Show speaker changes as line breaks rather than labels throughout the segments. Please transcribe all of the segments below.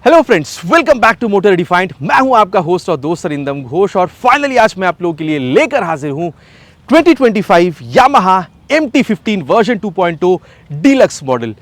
Hello friends, welcome back to Motor Refined. मैं हूं आपका होस्ट और दोस्त अरिंदम घोष और फाइनली आज मैं आप लोगों के लिए लेकर हाजिर हूं 2025 Yamaha MT-15 version 2.0 deluxe model.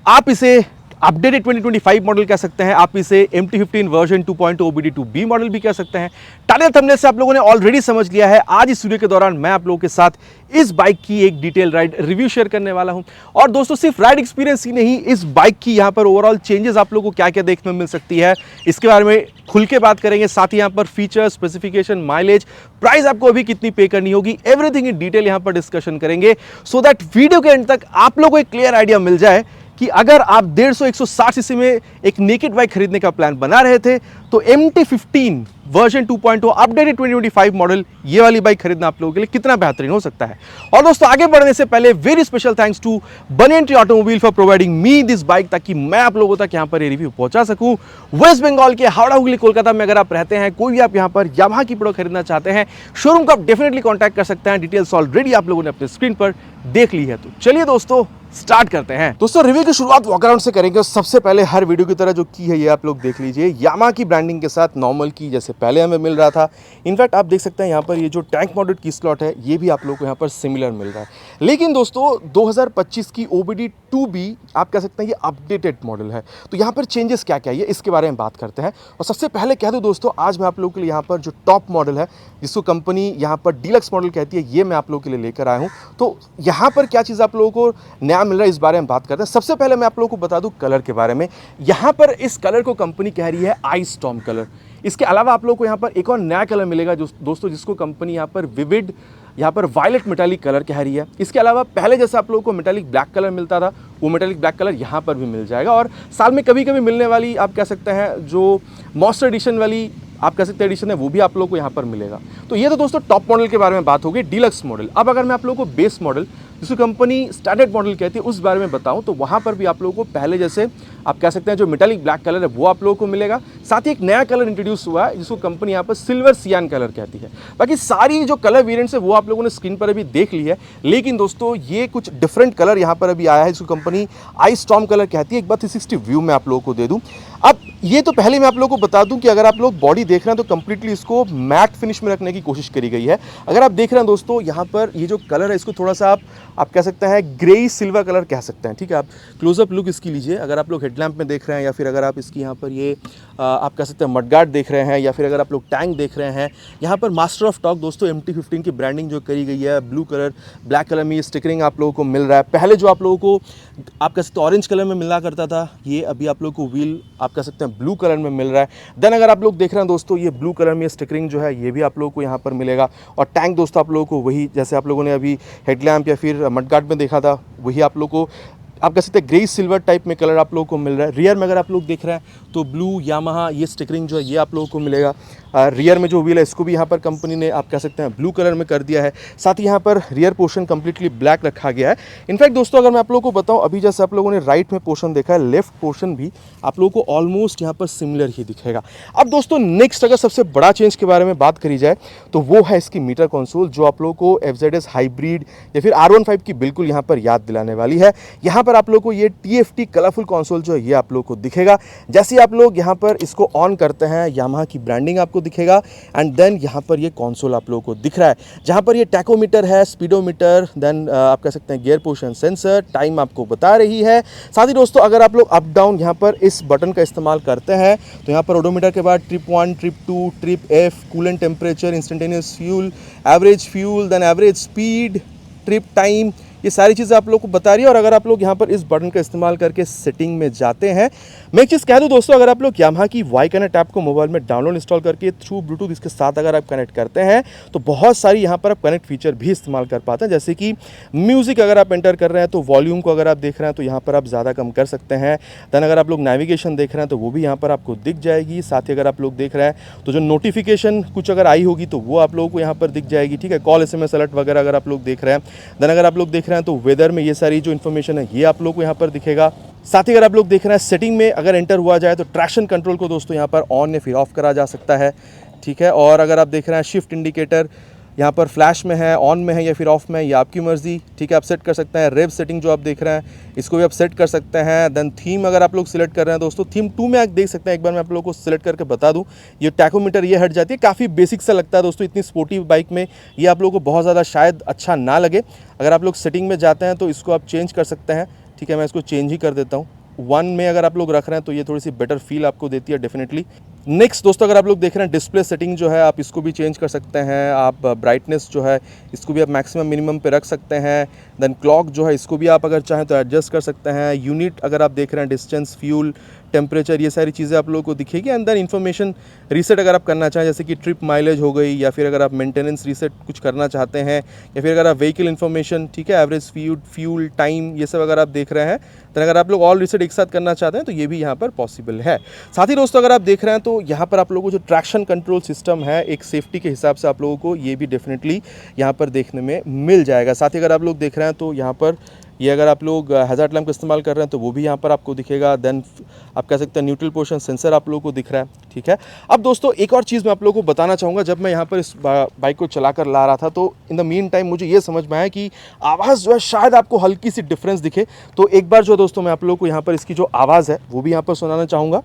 आप इसे अपडेटेड 2025 मॉडल कह सकते हैं, आप इसे MT-15 वर्जन 2.0 OBD2B मॉडल भी कह सकते हैं। टाइटल थंबनेल से आप लोगों ने ऑलरेडी समझ लिया है। आज इस वीडियो के दौरान मैं आप लोगों के साथ इस बाइक की एक डिटेल राइड रिव्यू शेयर करने वाला हूं। और दोस्तों, सिर्फ राइड एक्सपीरियंस ही नहीं, इस बाइक की यहां पर ओवरऑल चेंजेस आप लोगों को क्या क्या देखने में मिल सकती है, इसके बारे में खुल के बात करेंगे। साथ ही यहां पर फीचर, स्पेसिफिकेशन, माइलेज, प्राइस आपको अभी कितनी पे करनी होगी, एवरीथिंग इन डिटेल यहां पर डिस्कशन करेंगे, सो दैट वीडियो के एंड तक आप लोगों को एक क्लियर आइडिया मिल जाए कि अगर आप 150-160 सीसी में एक नेकेड बाइक खरीदने का प्लान बना रहे थे तो MT-15 वर्जन 2.0 अपडेटेड 2025 मॉडल ये वाली बाइक खरीदना आप लोगों के लिए कितना बेहतरीन हो सकता है। और दोस्तों, आगे बढ़ने से पहले very special thanks to Banyan Tree Automobile for providing me this bike, ताकि मैं आप लोगों तक यहां पर ये रिव्यू पहुंचा सकूं। वेस्ट बंगाल के हावड़ा, हुगली, कोलकाता में अगर आप रहते हैं, कोई भी आप यहां पर यामाहा की प्रोडक्ट खरीदना चाहते हैं, शोरूम को आप डेफिनेटली कॉन्टैक्ट कर सकते हैं। डिटेल्स ऑलरेडी आप लोगों ने अपने स्क्रीन पर देख ली है। तो चलिए दोस्तों, स्टार्ट करते हैं। दोस्तों, रिव्यू की शुरुआत वॉक अराउंड से करेंगे। सबसे पहले हर वीडियो की तरह जो की है ये आप लोग देख लीजिए, यामाहा की ब्रांडिंग के साथ नॉर्मल की जैसे पहले हमें मिल रहा था। इनफैक्ट आप देख सकते हैं यहाँ पर ये जो टैंक मॉडल की स्लॉट है ये भी आप लोग को यहाँ पर सिमिलर मिल रहा है। लेकिन दोस्तों, 2025 की OBD2B आप कह सकते हैं ये अपडेटेड मॉडल है। तो यहाँ पर चेंजेस क्या क्या है इसके बारे में बात करते हैं। और सबसे पहले कह दूँ दोस्तों, आज मैं आप लोगों के लिए यहाँ पर जो टॉप मॉडल है जिसको कंपनी यहाँ पर डीलक्स मॉडल कहती है, ये मैं आप लोगों के लिए लेकर आया हूँ। तो यहाँ पर क्या चीज़ आप लोगों को नया मिल रहा है इस बारे में बात करते हैं। सबसे पहले मैं आप लोगों को बता दूं कलर के बारे में। यहां पर इस कलर को कंपनी कह रही है आइस स्टॉर्म कलर। इसके अलावा आप लोगों को यहां पर एक और नया कलर मिलेगा जो दोस्तों जिसको कंपनी यहां पर विविड, यहां पर वायलेट मेटालिक कलर कह रही है। इसके अलावा पहले जैसे आप लोगों को मेटालिक ब्लैक कलर मिलता था, वो मेटालिक ब्लैक कलर यहां पर भी मिल जाएगा। और साल में कभी कभी मिलने वाली आप कह सकते हैं जो मॉन्स्टर एडिशन वाली आप कह सकते हैं एडिशन है, वो भी आप लोगों को यहाँ पर मिलेगा। तो ये तो दोस्तों टॉप मॉडल के बारे में बात होगी, डीलक्स मॉडल। अब अगर मैं आप लोगों को बेस मॉडल जिसको कंपनी स्टैंडर्ड मॉडल कहती है उस बारे में बताऊं, तो वहाँ पर भी आप लोगों को पहले जैसे आप कह सकते हैं जो मेटालिक ब्लैक कलर है वो आप लोगों को मिलेगा। साथ ही एक नया कलर इंट्रोड्यूस हुआ है जिसको कंपनी यहाँ पर सिल्वर सियान कलर कहती है। बाकी सारी जो कलर वेरिएंट्स है वो आप लोगों ने स्क्रीन पर अभी देख ली है। लेकिन दोस्तों, ये कुछ डिफरेंट कलर यहाँ पर अभी आया है जिसको कंपनी आइस स्टॉर्म कलर कहती है। एक बार 360 व्यू में आप लोगों को दे दूँ। अब ये तो पहले मैं आप लोगों को बता दूं कि अगर आप लोग बॉडी देख रहे हैं तो कंप्लीटली इसको मैट फिनिश में रखने की कोशिश करी गई है। अगर आप देख रहे हैं दोस्तों, यहाँ पर ये जो कलर है इसको थोड़ा सा आप कह सकते हैं ग्रे सिल्वर कलर कह सकते हैं। ठीक है, आप क्लोजअप लुक इसकी लीजिए। अगर आप लोग हेडलैम्प में देख रहे हैं या फिर अगर आप इसकी यहाँ पर ये आप कह सकते हैं मडगार्ड देख रहे हैं या फिर अगर आप लोग टैंक देख रहे हैं, यहाँ पर मास्टर ऑफ टॉर्क दोस्तों MT-15 की ब्रांडिंग जो करी गई है, ब्लू कलर ब्लैक कलर में ये स्टिकरिंग आप लोगों को मिल रहा है। पहले जो आप लोगों को आप कह सकते हैं ऑरेंज कलर में मिला करता था, ये अभी आप लोग को व्हील आप कह सकते हैं ब्लू कलर में मिल रहा है। देन अगर आप लोग देख रहे हैं दोस्तों, ये ब्लू कलर में स्टिकरिंग जो है ये भी आप लोगों को यहाँ पर मिलेगा। और टैंक दोस्तों आप लोगों को वही जैसे आप लोगों ने अभी हेडलैम्प या फिर मडगार्ड में देखा था वही आप लोग को आप कह सकते हैं ग्रे सिल्वर टाइप में कलर आप लोगों को मिल रहा है। रियर में अगर आप लोग देख रहे हैं तो ब्लू यामाहा ये स्टिकरिंग जो है ये आप लोगों को मिलेगा। रियर में जो व्हील है इसको भी यहाँ पर कंपनी ने आप कह सकते हैं ब्लू कलर में कर दिया है। साथ ही यहाँ पर रियर पोर्शन कंप्लीटली ब्लैक रखा गया है। इनफैक्ट दोस्तों, अगर मैं आप लोगों को बताऊँ, अभी जैसे आप लोगों ने राइट में पोर्शन देखा है, लेफ्ट पोर्शन भी आप लोगों को ऑलमोस्ट यहाँ पर सिमिलर ही दिखेगा। अब दोस्तों, नेक्स्ट अगर सबसे बड़ा चेंज के बारे में बात करी जाए तो वो है इसकी मीटर कंसोल, जो आप लोगों को FZS हाइब्रिड या फिर R15 की बिल्कुल यहाँ पर याद दिलाने वाली है। यहाँ पर आप लोग को ये TFT कलरफुल कंसोल जो है ये आप लोग को दिखेगा। जैसे ही आप लोग यहाँ पर इसको ऑन करते हैं, यामाहा की ब्रांडिंग आपको दिखेगा एंड देन यहाँ पर ये कंसोल आप लोगों को दिख रहा है, जहाँ पर ये टैकोमीटर है, स्पीडोमीटर, देन आप कह सकते हैं गियर पोजिशन सेंसर, टाइम आपको बता रही है। साथ ही दोस्तों, अगर आप लोग अप डाउन यहाँ पर इस बटन का इस्तेमाल करते हैं तो यहाँ पर ओडोमीटर के बाद trip 1, trip 2, trip F, coolant temperature, instantaneous fuel, then average speed, trip time, ये सारी चीज़ें आप लोग को बता रही है। और अगर आप लोग यहाँ पर इस बटन का इस्तेमाल करके सेटिंग में जाते हैं, मैं एक चीज़ कह दूँ दोस्तों, अगर आप लोग यामाहा की वाई कनेक्ट ऐप को मोबाइल में डाउनलोड इंस्टॉल करके थ्रू ब्लूटूथ इसके साथ अगर आप कनेक्ट करते हैं तो बहुत सारी यहाँ पर आप कनेक्ट फीचर भी इस्तेमाल कर पाते हैं। जैसे कि म्यूज़िक अगर आप एंटर कर रहे हैं तो वॉल्यूम को अगर आप देख रहे हैं तो यहाँ पर आप ज़्यादा कम कर सकते हैं। दैन अगर आप लोग नेविगेशन देख रहे हैं तो वो भी यहाँ पर आपको दिख जाएगी। साथ ही अगर आप लोग देख रहे हैं तो जो नोटिफिकेशन कुछ अगर आई होगी तो वो आप लोगों को यहाँ पर दिख जाएगी। ठीक है, कॉल SMS अलर्ट वगैरह अगर आप लोग देख रहे हैं। दैन अगर आप लोग देख रहे हैं तो वेदर में ये सारी जो इन्फॉर्मेशन है ये आप लोग को यहाँ पर दिखेगा। साथ ही अगर आप लोग देख रहे हैं सेटिंग में अगर एंटर हुआ जाए तो ट्रैक्शन कंट्रोल को दोस्तों यहाँ पर ऑन या फिर ऑफ करा जा सकता है। ठीक है, और अगर आप देख रहे हैं शिफ्ट इंडिकेटर यहाँ पर फ्लैश में है, ऑन में है या फिर ऑफ में है, ये आपकी मर्जी, ठीक है। आप सेट कर सकते हैं। रेव सेटिंग जो आप देख रहे हैं इसको भी आप सेट कर सकते हैं। देन थीम अगर आप लोग सिलेक्ट कर रहे हैं दोस्तों, थीम 2 में आप देख सकते हैं। एक बार मैं आप लोगों को सिलेक्ट करके बता दूं, ये टैकोमीटर ये हट जाती है। काफ़ी बेसिक सा लगता है दोस्तों, इतनी स्पोर्टी बाइक में ये आप लोगों को बहुत ज़्यादा शायद अच्छा ना लगे। अगर आप लोग सेटिंग में जाते हैं तो इसको आप चेंज कर सकते हैं, ठीक है। मैं इसको चेंज ही कर देता हूँ। 1 में अगर आप लोग रख रहे हैं तो ये थोड़ी सी बेटर फील आपको देती है डेफिनेटली। नेक्स्ट दोस्तों अगर आप लोग देख रहे हैं डिस्प्ले सेटिंग जो है आप इसको भी चेंज कर सकते हैं। आप ब्राइटनेस जो है इसको भी आप मैक्सिमम मिनिमम पे रख सकते हैं। देन क्लॉक जो है इसको भी आप अगर चाहें तो एडजस्ट कर सकते हैं। यूनिट अगर आप देख रहे हैं, डिस्टेंस, फ्यूल, टेम्परेचर, ये सारी चीज़ें आप लोगों को दिखेगी। एंड देन इन्फॉर्मेशन रीसेट अगर आप करना चाहें, जैसे कि ट्रिप माइलेज हो गई, या फिर अगर आप मेंटेनेंस रीसेट कुछ करना चाहते हैं, या फिर अगर आप व्हीकल इन्फॉर्मेशन, ठीक है, एवरेज फ्यूल टाइम, ये सब अगर आप देख रहे हैं, तो अगर आप लोग ऑल रीसेट एक साथ करना चाहते हैं तो ये भी यहाँ पर पॉसिबल है। साथ ही दोस्तों अगर आप देख रहे हैं तो यहाँ पर आप लोगों को जो ट्रैक्शन कंट्रोल सिस्टम है एक सेफ्टी के हिसाब से आप लोगों को ये भी डेफिनेटली यहाँ पर देखने में मिल जाएगा। साथ ही अगर आप लोग देख रहे हैं तो यहाँ पर ये अगर आप लोग हैज़ार्ड लैंप का इस्तेमाल कर रहे हैं तो वो भी यहाँ पर आपको दिखेगा। देन आप कह सकते हैं न्यूट्रल पोजीशन सेंसर आप लोगों को दिख रहा है, ठीक है। अब दोस्तों एक और चीज़ मैं आप लोगों को बताना चाहूँगा। जब मैं यहाँ पर इस बाइक को चला कर ला रहा था तो इन द मीन टाइम मुझे ये समझ में आया कि आवाज़ जो है शायद आपको हल्की सी डिफरेंस दिखे। तो एक बार जो दोस्तों मैं आप लोगों को यहाँ पर इसकी जो आवाज़ है वो भी यहाँ पर सुनाना चाहूँगा।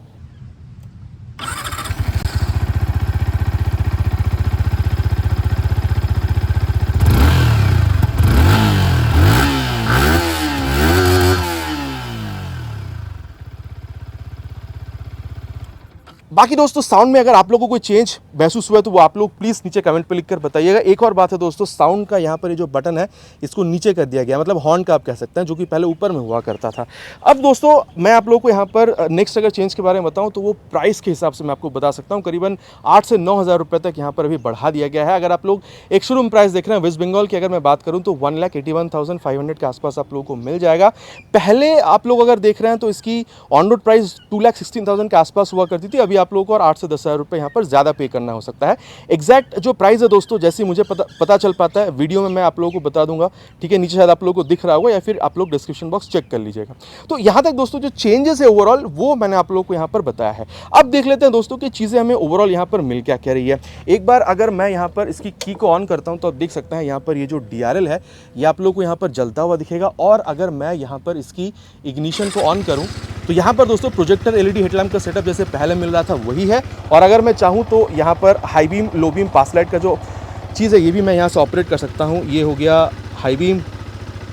बाकी दोस्तों साउंड में अगर आप लोगों को कोई चेंज महसूस हुआ है तो वो आप लोग प्लीज़ नीचे कमेंट पे लिखकर बताइएगा। एक और बात है दोस्तों, साउंड का यहाँ पर ये जो बटन है इसको नीचे कर दिया गया, मतलब हॉर्न का आप कह सकते हैं, जो कि पहले ऊपर में हुआ करता था। अब दोस्तों मैं आप लोगों को यहाँ पर नेक्स्ट अगर चेंज के बारे में बताऊँ तो वो प्राइस के हिसाब से मैं आपको बता सकता हूँ। करीबन 8 से 9 हज़ार रुपये तक यहाँ पर अभी बढ़ा दिया गया है। अगर आप लोग एक शोरूम प्राइस देख रहे हैं वेस्ट बंगाल की अगर मैं बात करूँ तो 1,81,500 के आसपास आप लोगों को मिल जाएगा। पहले आप लोग अगर देख रहे हैं तो इसकी ऑन रोड प्राइस 2,16,000 के आसपास हुआ करती थी। अभी आप लोगों को और 8 से 10 हज़ार रुपये यहाँ पर ज़्यादा पे करना हो सकता है। एग्जैक्ट जो प्राइस है दोस्तों जैसे मुझे पता चल पाता है वीडियो में मैं आप लोगों को बता दूंगा, ठीक है। नीचे शायद आप लोगों को दिख रहा होगा या फिर आप लोग डिस्क्रिप्शन बॉक्स चेक कर लीजिएगा। तो यहाँ तक दोस्तों जो चेंजेस है ओवरऑल वो मैंने आप लोगों को यहाँ पर बताया है। अब देख लेते हैं दोस्तों कि चीज़ें हमें ओवरऑल यहाँ पर मिल क्या कह रही है। एक बार अगर मैं यहाँ पर इसकी की को ऑन करता हूँ तो आप देख सकते हैं यहाँ पर ये जो DRL है ये आप लोगों को यहाँ पर जलता हुआ दिखेगा। और अगर मैं यहाँ पर इसकी इग्निशन को ऑन करूँ तो यहाँ पर दोस्तों प्रोजेक्टर LED हेडलैम्प का सेटअप जैसे पहले मिल रहा था वही है। और अगर मैं चाहूँ तो यहाँ पर high beam, low beam, pass light का जो चीज़ है ये भी मैं यहाँ से ऑपरेट कर सकता हूँ। ये हो गया हाई बीम,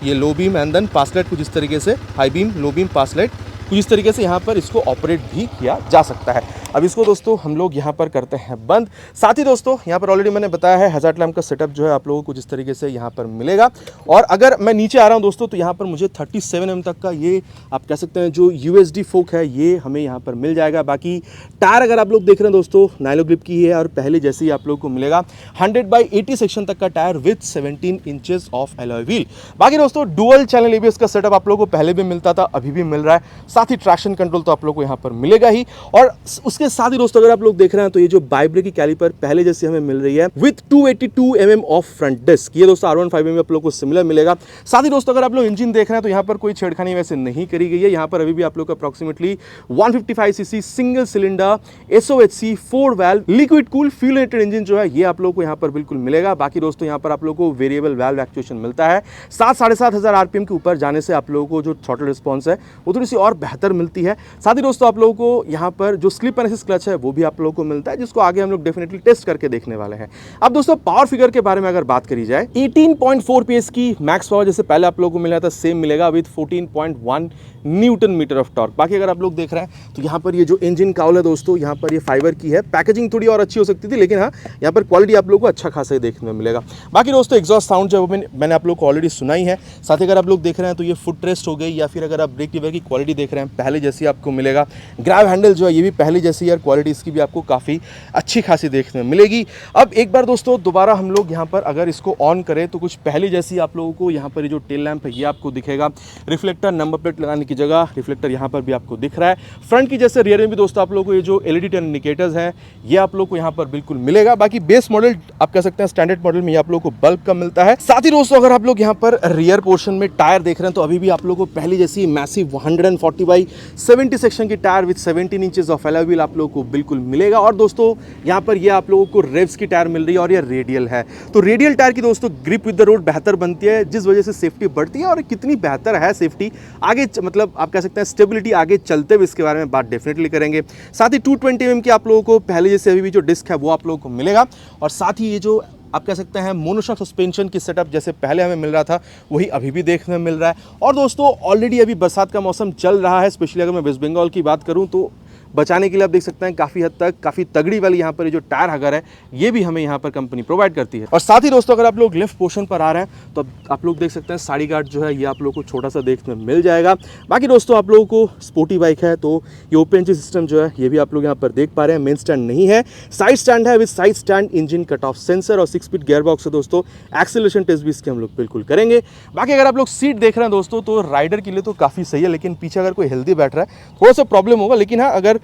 ये low beam and then pass light, कुछ इस तरीके से high beam, low beam, pass light, कुछ इस तरीके से यहाँ पर इसको ऑपरेट भी किया जा सकता है। अब इसको दोस्तों हम लोग यहाँ पर करते हैं बंद। साथ ही दोस्तों यहाँ पर ऑलरेडी मैंने बताया है हैज़ार्ड लैंप का सेटअप जो है आप लोगों को जिस तरीके से यहाँ पर मिलेगा। और अगर मैं नीचे आ रहा हूँ दोस्तों तो यहाँ पर मुझे 37 mm तक का ये आप कह सकते हैं जो USD फोक है ये हमें यहाँ पर मिल जाएगा। बाकी टायर अगर आप लोग देख रहे हैं दोस्तों नाइलो ग्रिप की है और पहले जैसे ही आप लोगों को मिलेगा 100/80 सेक्शन तक का tyre with 17 inches of alloy wheel. बाकी दोस्तों डुअल चैनल ABS का सेटअप आप लोगों को पहले भी मिलता था, अभी भी मिल रहा है। साथ ही ट्रैक्शन कंट्रोल तो आप लोगों को यहाँ पर मिलेगा ही। और उसके साथ ही दोस्तों अगर आप लोग देख रहे हैं तो ये जो बाइब्रेक की कैलिपर पहले जैसे हमें मिल रही है with 282 mm of front disc, ये दोस्तों R15 में आप लोग को सिमिलर मिलेगा। साथ ही दोस्तों अगर आप लोग इंजन देख रहे हैं तो यहाँ पर कोई छेड़खानी वैसे नहीं करी गई है। यहाँ पर अभी भी आप लोग को approximately 155cc single cylinder SOHC 4 valve liquid cool fuel injected engine जो है ये आप लोग को यहाँ पर बिल्कुल मिलेगा। बाकी दोस्तों यहाँ पर आप लोग को वेरिएबल वाल्व एक्चुएशन मिलता है। 7,500 RPM के ऊपर जाने से आप लोगों को जो थ्रॉटल रिस्पॉन्स है वो थोड़ी सी और बेहतर मिलती है। साथ ही दोस्तों आप लोगों को यहाँ पर जो स्लिप एंड असिस्ट क्लच है वो भी आप लोगों को मिलता है, जिसको आगे हम लोग डेफिनेटली टेस्ट करके देखने वाले हैं। अब दोस्तों पावर फिगर के बारे में अगर बात करी जाए 18.4 PS की मैक्स पावर जैसे पहले आप लोगों को मिला था सेम मिलेगा with 14.1 newton meter of torque. बाकी अगर आप लोग देख रहे हैं तो यहाँ पर ये जो इंजन काउल है दोस्तों यहाँ पर ये फाइबर की है। पैकेजिंग थोड़ी और अच्छी हो सकती थी लेकिन हाँ यहाँ पर क्वालिटी आप लोगों को अच्छा खासा ही देखने में मिलेगा। बाकी दोस्तों एग्जॉस्ट साउंड जो है मैंने आप लोग को ऑलरेडी सुनाई है। साथ ही अगर आप लोग देख रहे हैं तो ये फुट रेस्ट हो गई या फिर अगर आप ब्रेक लीवर की क्वालिटी देख रहे हैं पहले जैसी आपको मिलेगा। ग्रैब हैंडल जो है ये भी पहले जैसी यार क्वालिटी इसकी भी आपको काफ़ी अच्छी खासी देखने में मिलेगी। अब एक बार दोस्तों दोबारा हम लोग यहाँ पर अगर इसको ऑन करें तो कुछ पहले जैसी आप लोगों को यहाँ पर ये जो टेल लैंप है ये आपको दिखेगा। रिफ्लेक्टर, नंबर प्लेट लगाने की जगह रिफ्लेक्टर यहाँ पर भी आपको दिख रहा है। फ्रंट की जैसे रियर में भी दोस्तों आप लोगों को ये जो LED टर्न इंडिकेटर्स हैं ये आप लोग को यहाँ पर बिल्कुल मिलेगा। बाकी बेस मॉडल आप कह सकते हैं स्टैंडर्ड मॉडल में ये आप लोग को बल्ब का मिलता है। साथ ही दोस्तों अगर आप लोग यहाँ पर रियर पोर्शन में टायर देख रहे हैं तो अभी भी आप लोग को पहली जैसी मैसिव 140/70 सेक्शन की tyre with 17 inches of alloy wheel आप लोग को बिल्कुल मिलेगा। और दोस्तों यहाँ पर ये आप लोगों को रेव्स की टायर मिल रही है और ये रेडियल है। तो रेडियल टायर की दोस्तों ग्रिप विद द रोड बेहतर बनती है, जिस वजह से सेफ्टी बढ़ती है। और कितनी बेहतर है सेफ्टी आगे मतलब आप कह सकते हैं स्टेबिलिटी आगे चलते हुए इसके बारे में बात डेफिनेटली करेंगे। साथ ही 220 mm की आप लोगों को पहले जैसे अभी भी जो डिस्क है वो आप लोगों को मिलेगा। और साथ ही ये जो आप कह सकते हैं मोनोशॉक सस्पेंशन की सेटअप जैसे पहले हमें मिल रहा था वही अभी भी देखने में मिल रहा है। और दोस्तों ऑलरेडी अभी बरसात का मौसम चल रहा है, स्पेशली अगर मैं वेस्ट बंगाल की बात करूं तो बचाने के लिए आप देख सकते हैं काफ़ी हद तक काफ़ी तगड़ी वाली यहाँ पर जो टायर हगर है ये भी हमें यहाँ पर कंपनी प्रोवाइड करती है। और साथ ही दोस्तों अगर आप लोग लेफ्ट पोर्शन पर आ रहे हैं तो आप लोग देख सकते हैं साड़ी गार्ड जो है ये आप लोग को छोटा सा देखने में मिल जाएगा। बाकी दोस्तों आप लोगों को स्पोर्टी बाइक है तो ये ओपन सिस्टम जो है ये भी आप लोग यहाँ पर देख पा रहे हैं। मेन स्टैंड नहीं है, साइड स्टैंड है with side stand, engine cut off sensor और 6 स्पीड गियर बॉक्स है दोस्तों। एक्सेलरेशन टेस्ट भी इसके हम लोग बिल्कुल करेंगे। बाकी अगर आप लोग सीट देख रहे हैं दोस्तों तो राइडर के लिए तो काफ़ी सही है, लेकिन पीछे अगर कोई हेल्दी बैठ रहा है थोड़ा सा प्रॉब्लम होगा। लेकिन हाँ अगर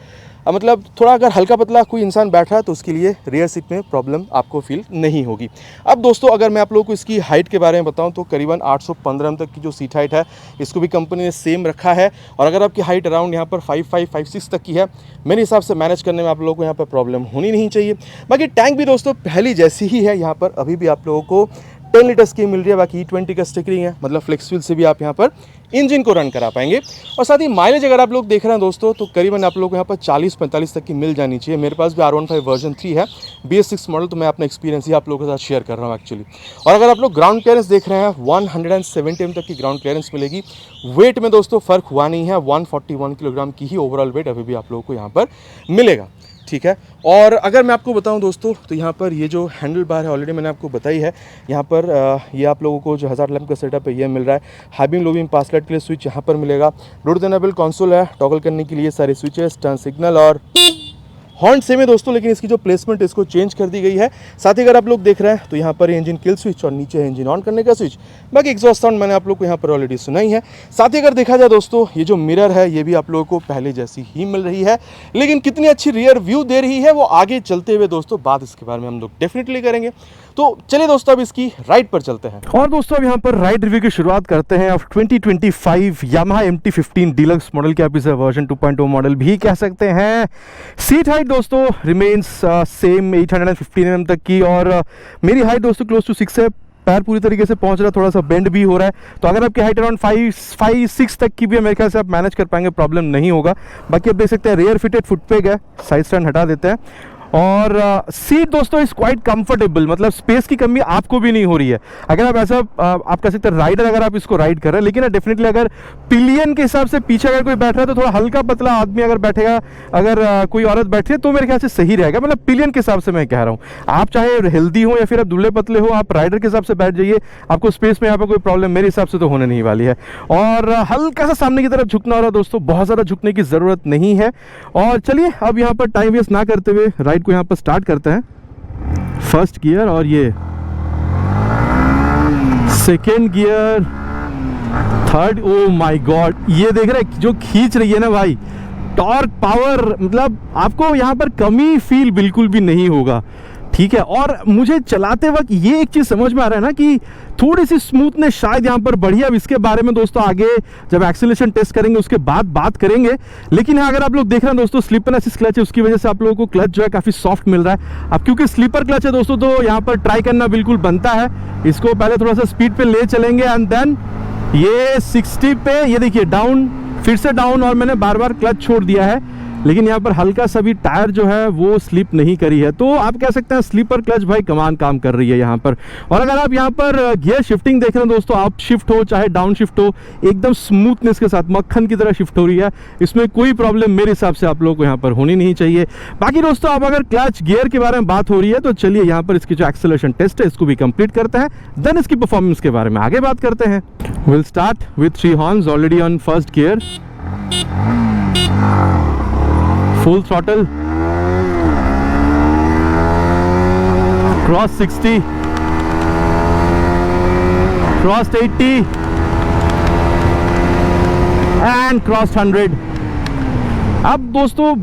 मतलब थोड़ा अगर हल्का पतला कोई इंसान बैठ रहा है तो उसके लिए रियर सीट में प्रॉब्लम आपको फील नहीं होगी। अब दोस्तों अगर मैं आप लोगों को इसकी हाइट के बारे में बताऊं तो करीबन 815 mm तक की जो सीट हाइट है इसको भी कंपनी ने सेम रखा है। और अगर आपकी हाइट अराउंड यहाँ पर 55-56 तक की है मेरे हिसाब से मैनेज करने में आप लोगों को यहाँ पर प्रॉब्लम होनी नहीं चाहिए। बाकी टैंक भी दोस्तों पहली जैसी ही है, यहाँ पर अभी भी आप लोगों को 10 लीटर्स की मिल रही है। बाकी E20 का स्टिकरिंग है, मतलब फ्लेक्स व्हील से भी आप यहाँ पर इंजन को रन करा पाएंगे। और साथ ही माइलेज अगर आप लोग देख रहे हैं दोस्तों तो करीबन आप लोग को यहाँ पर 40-45 तक की मिल जानी चाहिए। मेरे पास भी R15 वर्जन 3 है BS6 मॉडल, तो मैं अपना एक्सपीरियंस ही आप लोगों के साथ शेयर कर रहा हूँ एक्चुअली। और अगर आप लोग ग्राउंड क्लियरेंस देख रहे हैं 170 mm तक की ग्राउंड क्लियरेंस मिलेगी। वेट में दोस्तों फ़र्क हुआ नहीं है, 141 किलोग्राम की ही ओवरऑल वेट अभी भी आप लोगों को यहाँ पर मिलेगा। ठीक है। और अगर मैं आपको बताऊं दोस्तों तो यहाँ पर ये जो हैंडल बार है ऑलरेडी मैंने आपको बताई है। यहाँ पर ये आप लोगों को जो 1000 लैम्प का सेटअप है ये मिल रहा है। High beam low beam pass light के लिए स्विच यहाँ पर मिलेगा। रोड एनेबल कंसोल है, टॉगल करने के लिए सारे स्विचेस, टर्न सिग्नल और हॉर्न सेम है दोस्तों, लेकिन इसकी जो प्लेसमेंट है इसको चेंज कर दी गई है। साथ ही अगर आप लोग देख रहे हैं तो यहाँ पर इंजन किल स्विच और नीचे है इंजन ऑन करने का स्विच। बाकी एग्जॉस्ट साउंड मैंने आप लोग को यहाँ पर ऑलरेडी सुना ही है। साथ ही अगर देखा जाए दोस्तों ये जो मिरर है ये भी आप लोगों को पहले जैसी ही मिल रही है, लेकिन कितनी अच्छी रियर व्यू दे रही है वो आगे चलते हुए दोस्तों बात इसके बारे में हम लोग डेफिनेटली करेंगे। तो चलिए दोस्तों अब इसकी राइड पर चलते हैं। और दोस्तों अब यहाँ पर राइड रिव्यू की शुरुआत करते हैं। अब 2025 यामाहा MT-15 डीलक्स मॉडल के आप इसे वर्जन 2.0 मॉडल भी कह सकते हैं। सीट हाइट दोस्तों रिमेन्स सेम 815 mm तक की, और मेरी हाइट दोस्तों क्लोज टू 6 है। पैर पूरी तरीके से पहुंच रहा है, थोड़ा सा बेंड भी हो रहा है। तो अगर आपकी हाइट अराउंड 5-6 तक की भी है मेरे ख्याल से आप मैनेज कर पाएंगे, प्रॉब्लम नहीं होगा। बाकी आप देख सकते हैं रेयर फिटेड फुट पेग है, साइड स्टैंड हटा देते हैं। और सीट दोस्तों इज क्वाइट कंफर्टेबल, मतलब स्पेस की कमी आपको भी नहीं हो रही है। अगर आप ऐसा आप कह सकते हैं राइडर अगर आप इसको राइड कर रहे हैं, लेकिन डेफिनेटली अगर पिलियन के हिसाब से पीछे अगर कोई बैठ रहा है तो थोड़ा हल्का पतला आदमी अगर बैठेगा, अगर कोई औरत बैठी है तो मेरे ख्याल से सही रहेगा। मतलब पिलियन के हिसाब से मैं कह रहा हूँ, आप चाहे हेल्दी हो या फिर आप दुबले पतले हो, आप राइडर के हिसाब से बैठ जाइए, आपको स्पेस में यहाँ पर कोई प्रॉब्लम मेरे हिसाब से तो होने नहीं वाली है। और हल्का सा सामने की तरफ झुकना हो रहा है दोस्तों, बहुत ज़्यादा झुकने की ज़रूरत नहीं है। और चलिए अब यहाँ पर टाइम वेस्ट ना करते हुए राइड को यहाँ पर स्टार्ट करते हैं। फर्स्ट गियर और ये second gear, third, oh my God, ये देख रहे जो खींच रही है ना भाई, टॉर्क पावर, मतलब आपको यहाँ पर कमी फील बिल्कुल भी नहीं होगा। ठीक है। और मुझे चलाते वक्त ये एक चीज़ समझ में आ रहा है ना कि थोड़ी सी स्मूथनेस शायद यहाँ पर बढ़ी। अब इसके बारे में दोस्तों आगे जब एक्सेलरेशन टेस्ट करेंगे उसके बाद बात करेंगे। लेकिन अगर आप लोग देख रहे हैं दोस्तों स्लीपर असिस्ट क्लच है, उसकी वजह से आप लोगों को क्लच जो है काफ़ी सॉफ्ट मिल रहा है। अब क्योंकि स्लीपर क्लच है दोस्तों तो यहाँ पर ट्राई करना बिल्कुल बनता है। इसको पहले थोड़ा सा स्पीड पे ले चलेंगे एंड देन ये 60 पे, ये देखिए डाउन, फिर से डाउन, और मैंने बार बार क्लच छोड़ दिया है, लेकिन यहाँ पर हल्का सा भी टायर जो है वो स्लिप नहीं करी है। तो आप कह सकते हैं स्लीपर क्लच भाई कमाल काम कर रही है यहाँ पर। और अगर आप यहाँ पर गियर शिफ्टिंग देख रहे हैं दोस्तों, अप शिफ्ट हो चाहे डाउन शिफ्ट हो, एकदम स्मूथनेस के साथ मक्खन की तरह शिफ्ट हो रही है। इसमें कोई प्रॉब्लम मेरे हिसाब से आप लोगों को यहाँ पर होनी नहीं चाहिए। बाकी दोस्तों अब अगर क्लच गियर के बारे में बात हो रही है तो चलिए यहाँ पर इसकी जो एक्सेलरेशन टेस्ट है इसको भी कंप्लीट करते हैं, देन इसकी परफॉर्मेंस के बारे में आगे बात करते हैं। Will start with 3 horns already on first gear, full throttle, cross 60, crossed 80,
and cross 100। अब दोस्तों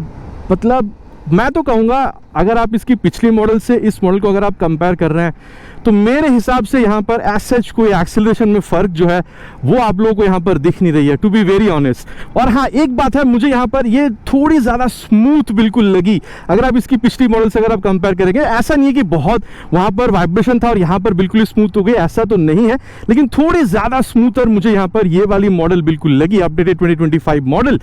मतलब मैं तो कहूँगा अगर आप इसकी पिछली मॉडल से इस मॉडल को अगर आप कंपेयर कर रहे हैं तो मेरे हिसाब से यहाँ पर एज सच कोई एक्सेलरेशन में फ़र्क जो है वो आप लोगों को यहाँ पर दिख नहीं रही है, टू बी वेरी ऑनेस्ट। और हाँ, एक बात है, मुझे यहाँ पर ये थोड़ी ज़्यादा स्मूथ बिल्कुल लगी अगर आप इसकी पिछली मॉडल से अगर आप कंपेयर करेंगे। ऐसा नहीं है कि बहुत वहाँ पर वाइब्रेशन था और यहाँ पर बिल्कुल ही स्मूथ हो गई, ऐसा तो नहीं है, लेकिन थोड़ी ज़्यादा स्मूथर मुझे यहाँ पर ये वाली मॉडल बिल्कुल लगी, अपडेटेड 2025 मॉडल।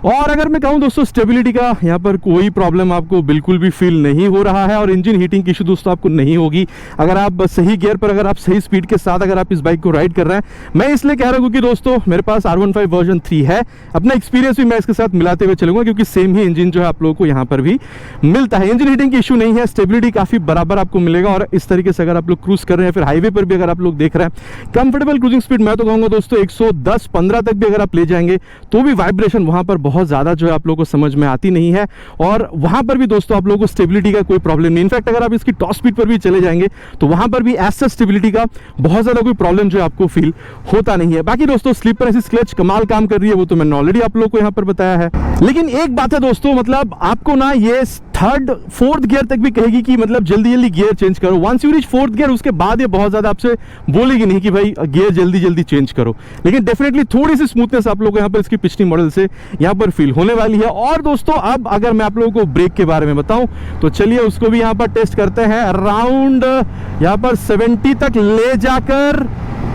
और अगर मैं कहूँ दोस्तों स्टेबिलिटी का यहाँ पर कोई प्रॉब्लम आपको बिल्कुल भी फील नहीं हो रहा है और इंजन हीटिंग की इशू दोस्तों आपको नहीं होगी अगर आप सही गियर पर, अगर आप सही स्पीड के साथ अगर आप इस बाइक को राइड कर रहे हैं। मैं इसलिए कह रहा हूँ कि दोस्तों मेरे पास R15 वर्जन 3 है, अपना एक्सपीरियंस भी मैं इसके साथ मिलाते हुए चलूंगा क्योंकि सेम ही इंजन जो है आप लोगों को यहाँ पर भी मिलता है। इंजन हीटिंग की इशू नहीं है, स्टेबिलिटी काफी बराबर आपको मिलेगा और इस तरीके से अगर आप लोग क्रूज कर रहे हैं, फिर हाईवे पर भी अगर आप लोग देख रहे हैं, कंफर्टेबल क्रूजिंग स्पीड मैं तो कहूंगा दोस्तों 110-15 तक भी अगर आप ले जाएंगे तो भी वाइब्रेशन वहां पर बहुत ज्यादा जो है आप लोगों को समझ में आती नहीं है और वहां पर भी दोस्तों आप लोगों को स्टेबिलिटी का कोई प्रॉब्लम नहीं। इनफैक्ट अगर आप इसकी टॉप स्पीड पर भी चले जाएंगे तो वहां पर भी एज सच स्टेबिलिटी का बहुत ज्यादा कोई प्रॉब्लम जो आपको फील होता नहीं है। बाकी दोस्तों स्लीपर असिस्ट क्लच कमाल काम कर रही है, वो तो मैंने ऑलरेडी आप लोगों को यहां पर बताया है। लेकिन एक बात है दोस्तों, मतलब आपको ना ये 3rd 4th गियर तक भी कहेगी कि मतलब जल्दी जल्दी गियर चेंज करो। Once you reach 4th gear उसके बाद ये बहुत ज्यादा आपसे बोलेगी नहीं कि भाई गियर जल्दी जल्दी चेंज करो, लेकिन डेफिनेटली थोड़ी सी स्मूथनेस आप लोगों को यहाँ पर इसकी पिछली मॉडल से यहाँ पर फील होने वाली है। और दोस्तों अब अगर मैं आप लोगों को ब्रेक के बारे में बताऊं तो चलिए उसको भी यहाँ पर टेस्ट करते हैं। अराउंड यहाँ पर 70 तक ले जाकर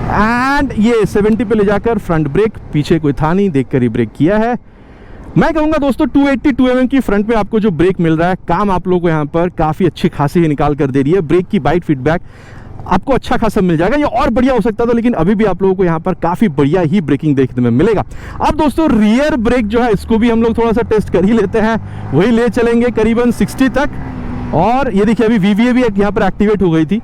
एंड ये 70 पे ले जाकर फ्रंट ब्रेक, पीछे कोई था नहीं, देखकर ही ब्रेक किया है। मैं कहूंगा दोस्तों 282 mm की फ्रंट में आपको जो ब्रेक मिल रहा है, काम आप लोगों को यहाँ पर काफी अच्छी खासी ही निकाल कर दे रही है। ब्रेक की बाइट फीडबैक आपको अच्छा खासा मिल जाएगा, ये और बढ़िया हो सकता था लेकिन अभी भी आप लोगों को यहाँ पर काफी बढ़िया ही ब्रेकिंग देखने में मिलेगा। अब दोस्तों रियर ब्रेक जो है इसको भी हम लोग थोड़ा सा टेस्ट कर ही लेते हैं, वही ले चलेंगे करीबन 60 तक। और ये देखिए अभी VVA भी यहाँ पर एक्टिवेट हो गई थी,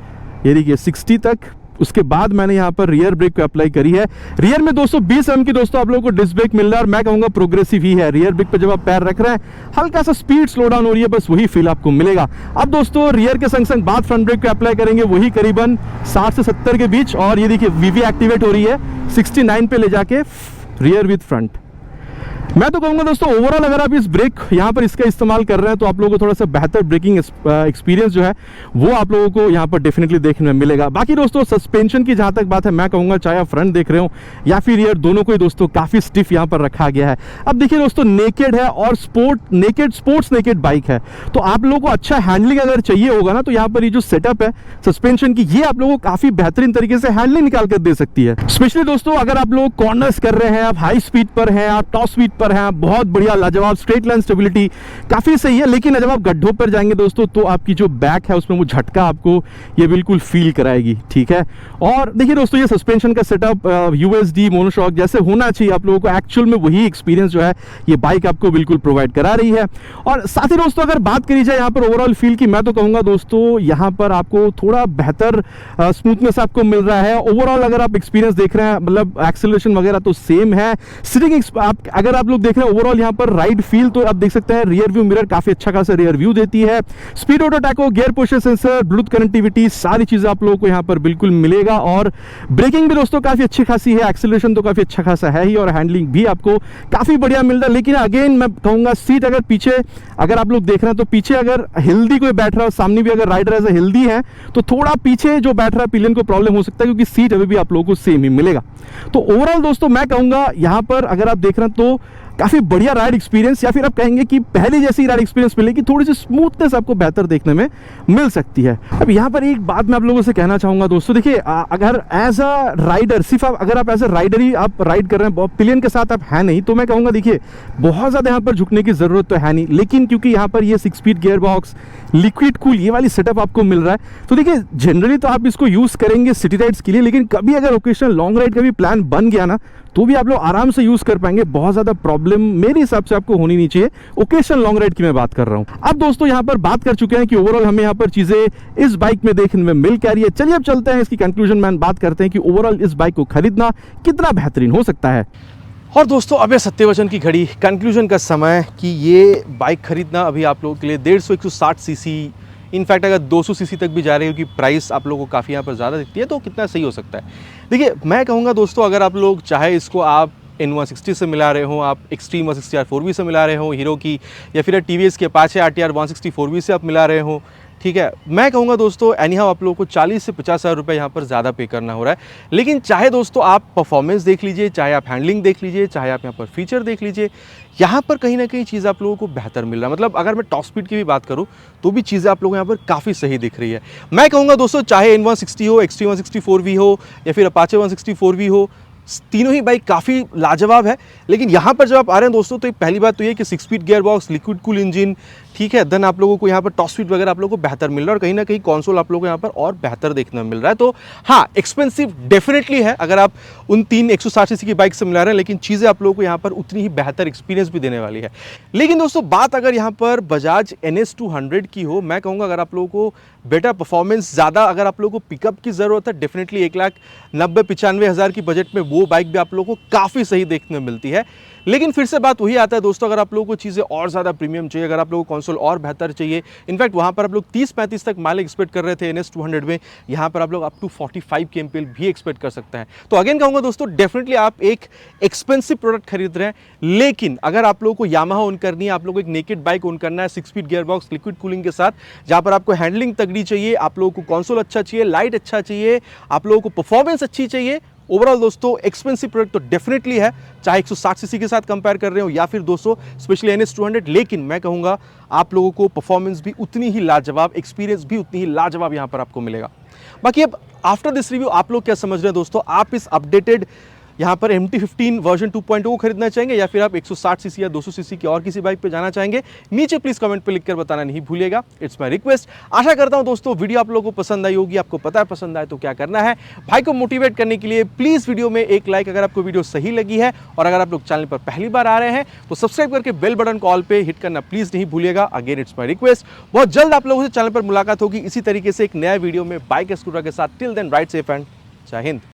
ये देखिए 60 तक। उसके बाद मैंने यहाँ पर रियर ब्रेक को अप्लाई करी है। रियर में 220 mm की दोस्तों आप लोगों को डिस्क ब्रेक मिल रहा है और मैं कहूँगा प्रोग्रेसिव ही है। रियर ब्रेक पे जब आप पैर रख रहे हैं हल्का सा स्पीड स्लो डाउन हो रही है, बस वही फील आपको मिलेगा। अब दोस्तों रियर के संग संग बाद फ्रंट ब्रेक पे अप्लाई करेंगे, वही करीबन 60 से 70 के बीच। और ये देखिए VVA एक्टिवेट हो रही है 69 पे ले जाके रियर विद फ्रंट। मैं तो कहूँगा दोस्तों ओवरऑल अगर आप इस ब्रेक यहाँ पर इसका इस्तेमाल कर रहे हैं तो आप लोगों को थोड़ा सा बेहतर ब्रेकिंग एक्सपीरियंस जो है वो आप लोगों को यहाँ पर डेफिनेटली देखने में मिलेगा। बाकी दोस्तों सस्पेंशन की जहाँ तक बात है, मैं कहूँगा चाहे आप फ्रंट देख रहे हो या फिर रियर, दोनों को ही दोस्तों काफ़ी स्टिफ यहाँ पर रखा गया है। अब देखिए दोस्तों नेकेड है और स्पोर्ट्स नेकेड बाइक है, तो आप लोगों को अच्छा हैंडलिंग अगर चाहिए होगा ना तो यहाँ पर ये जो सेटअप है सस्पेंशन की, ये आप लोगों को काफ़ी बेहतरीन तरीके से हैंडलिंग निकाल कर दे सकती है। स्पेशली दोस्तों अगर आप लोग कॉर्नर्स कर रहे हैं, आप हाई स्पीड पर हैं, आप टॉप स्पीड पर हैं, बहुत बढ़िया लाजवाब स्ट्रेट लाइन स्टेबिलिटी काफी सही है। लेकिन जब आप गड्ढों पर जाएंगे दोस्तों तो आपकी जो बैक है उसमें वो झटका आपको ये बिल्कुल फील कराएगी, ठीक है। और देखिए दोस्तों ये सस्पेंशन का सेटअप USD मोनोशॉक जैसे होना चाहिए, आप लोगों को एक्चुअल में वही एक्सपीरियंस जो है ये बाइक आपको बिल्कुल प्रोवाइड करा रही है। और साथ ही दोस्तों अगर बात करी जाए यहाँ पर ओवरऑल फील की, मैं तो कहूंगा दोस्तों यहाँ पर आपको थोड़ा बेहतर स्मूथनेस आपको मिल रहा है। ओवरऑल अगर आप एक्सपीरियंस देख रहे हैं, मतलब एक्सेलरेशन वगैरह तो सेम है। सिटिंग अगर आप लोग देख रहे हैं ओवरऑल यहाँ पर राइड फील तो आप देख सकते हैं, रियर व्यू मिरर काफी अच्छा खासा रियर व्यू देती है। Speed auto taco, gear posture sensor, Bluetooth connectivity, सारी चीजें आप लोगों को यहाँ पर बिल्कुल मिलेगा। और ब्रेकिंग भी दोस्तों काफी अच्छी खासी है, एक्सेलरेशन तो काफी अच्छा खासा है ही और हैंडलिंग भी आपको काफी बढ़िया मिल रहा है। लेकिन अगेन मैं कहूंगा सीट अगर पीछे अगर आप लोग देख रहे हैं तो पीछे अगर हेल्दी कोई बैठ रहा है, सामने भी अगर राइडर ऐसे हेल्दी है तो थोड़ा पीछे जो बैठ रहा है पिलियन को प्रॉब्लम हो सकता है, क्योंकि सीट अभी भी आप लोगों को सेम ही मिलेगा। तो ओवरऑल दोस्तों मैं कहूंगा यहाँ पर अगर आप देख रहे हैं तो काफी बढ़िया राइड एक्सपीरियंस, या फिर आप कहेंगे कि पहले जैसी राइड एक्सपीरियंस मिलेगी, थोड़ी सी स्मूथनेस आपको बेहतर देखने में मिल सकती है। अब यहाँ पर एक बात मैं आप लोगों से कहना चाहूंगा दोस्तों, देखिए अगर एज अ राइडर सिर्फ अगर आप एज अ राइडर ही आप राइड कर रहे हैं, पिलियन के साथ आप है नहीं, तो मैं कहूंगा देखिए बहुत ज्यादा यहाँ पर झुकने की जरूरत तो है नहीं। लेकिन क्योंकि यहाँ पर ये 6 speed gear box, liquid cool, ये वाली सेटअप आपको मिल रहा है, तो देखिए जनरली तो आप इसको यूज करेंगे सिटी राइड्स के लिए, लेकिन कभी अगर ओकेशनल लॉन्ग राइड का भी प्लान बन गया ना तो भी आप लोग आराम से यूज कर पाएंगे। बहुत ज्यादा प्रॉब्लम मेरे हिसाब से आपको होनी नहीं चाहिए। ओकेशनल लॉन्ग राइड की मैं बात कर रहा हूं। अब दोस्तों यहाँ पर बात कर चुके हैं कि ओवरऑल हमें यहाँ पर चीजें इस बाइक में देखने में मिल क्या रही है। चलिए अब चलते हैं इसकी कंक्लूजन में, बात करते हैं कि ओवरऑल इस बाइक को खरीदना कितना बेहतरीन हो सकता है।
और दोस्तों अब सत्यवचन की घड़ी, कंक्लूजन का समय कि ये बाइक खरीदना अभी आप लोगों के लिए 150-160 सीसी, इनफैक्ट अगर 200 सीसी तक भी जा रही है, क्योंकि प्राइस आप लोगों को काफ़ी यहाँ पर ज़्यादा दिखती है, तो कितना सही हो सकता है। देखिए मैं कहूँगा दोस्तों अगर आप लोग चाहे इसको आप N160 से मिला रहे हो, आप एक्सट्रीम 160R 4V से मिला रहे हो हीरो की, या फिर TVS की अपाचे RTR 160 4V से आप मिला रहे हो, ठीक है। मैं कहूँगा दोस्तों एनी हाउ आप लोगों को 40 से 50 हज़ार रुपये यहाँ पर ज़्यादा पे करना हो रहा है। लेकिन चाहे दोस्तों आप परफॉर्मेंस देख लीजिए, चाहे आप हैंडलिंग देख लीजिए, चाहे आप यहाँ पर फीचर देख लीजिए, यहाँ पर कहीं ना कहीं चीज़ आप लोगों को बेहतर मिल रहा है। मतलब अगर मैं टॉप स्पीड की भी बात करूँ तो भी चीज़ें आप लोगों को यहाँ पर काफ़ी सही दिख रही है। मैं कहूँगा दोस्तों चाहे N160 हो, एक्सट्रीम 160 4V हो, या फिर अपाचे 160 4V हो, तीनों ही बाइक काफ़ी लाजवाब है। लेकिन यहाँ पर जब आप आ रहे हैं दोस्तों तो एक पहली बात तो ये कि 6 speed gear box, liquid cool engine, ठीक है। देन आप लोगों को यहाँ पर टॉप स्पीड वगैरह आप लोगों को बेहतर मिल रहा है, और कहीं ना कहीं कंसोल आप लोगों को यहाँ पर और बेहतर देखने में मिल रहा है। तो हाँ, एक्सपेंसिव डेफिनेटली है अगर आप उन 3 160 सीसी की बाइक से मिला रहे हैं, लेकिन चीज़ें आप लोगों को यहाँ पर उतनी ही बेहतर एक्सपीरियंस भी देने वाली है। लेकिन दोस्तों बात अगर यहाँ पर बजाज NS 200 की हो, मैं कहूँगा अगर आप लोगों को बेटर परफॉर्मेंस ज़्यादा अगर आप लोगों को पिकअप की ज़रूरत है, डेफिनेटली 1,90,95,000 की बजट में वो बाइक भी आप लोगों को काफ़ी सही देखने में मिलती है। लेकिन फिर से बात वही आता है दोस्तों, अगर आप लोगों को चीज़ें और ज़्यादा प्रीमियम चाहिए, अगर आप लोगों को कंसोल और बेहतर चाहिए, इनफैक्ट वहाँ पर आप लोग 30-35 तक माइलेज एक्सपेक्ट कर रहे थे NS 200 में, यहाँ पर आप लोग अप टू 45 की MPL भी एक्सपेक्ट कर सकते हैं। तो अगेन कहूँगा दोस्तों डेफिनेटली आप एक एक्सपेंसिव प्रोडक्ट खरीद रहे हैं, लेकिन अगर आप लोगों को यामाहा ओन करनी है, आप लोगों को एक नेकेड बाइक ओन करना है 6 speed gear box liquid cooling के साथ, जहाँ पर आपको हैंडलिंग तगड़ी चाहिए, आप लोगों को कंसोल अच्छा चाहिए, लाइट अच्छा चाहिए, आप लोगों को परफॉर्मेंस अच्छी चाहिए, ओवरऑल दोस्तों एक्सपेंसिव प्रोडक्ट तो डेफिनेटली है, चाहे 160 सीसी के साथ कंपेयर कर रहे हो या फिर 200 स्पेशली NS 200। लेकिन मैं कहूँगा आप लोगों को परफॉर्मेंस भी उतनी ही लाजवाब, एक्सपीरियंस भी उतनी ही लाजवाब यहाँ पर आपको मिलेगा। बाकी अब आफ्टर दिस रिव्यू आप लोग क्या समझ रहे हैं दोस्तों, आप इस अपडेटेड यहाँ पर MT15 वर्जन 2.0 को खरीदना चाहेंगे या फिर आप 160 सीसी या 200 सीसी की और किसी बाइक पे जाना चाहेंगे? नीचे प्लीज कमेंट पे लिखकर बताना नहीं भूलिएगा, इट्स माय रिक्वेस्ट। आशा करता हूं दोस्तों वीडियो आप लोगों को पसंद आई होगी। आपको पता है पसंद आए तो क्या करना है, भाई को मोटिवेट करने के लिए प्लीज वीडियो में एक लाइक अगर आपको वीडियो सही लगी है, और अगर आप लोग चैनल पर पहली बार आ रहे हैं तो सब्सक्राइब करके बेल बटन कॉल पे हिट करना प्लीज नहीं भूलिएगा। Again it's my request. बहुत जल्द आप लोगों से चैनल पर मुलाकात होगी इसी तरीके से एक नया वीडियो में बाइक स्कूटर के साथ। Till then ride safe and जय हिंद।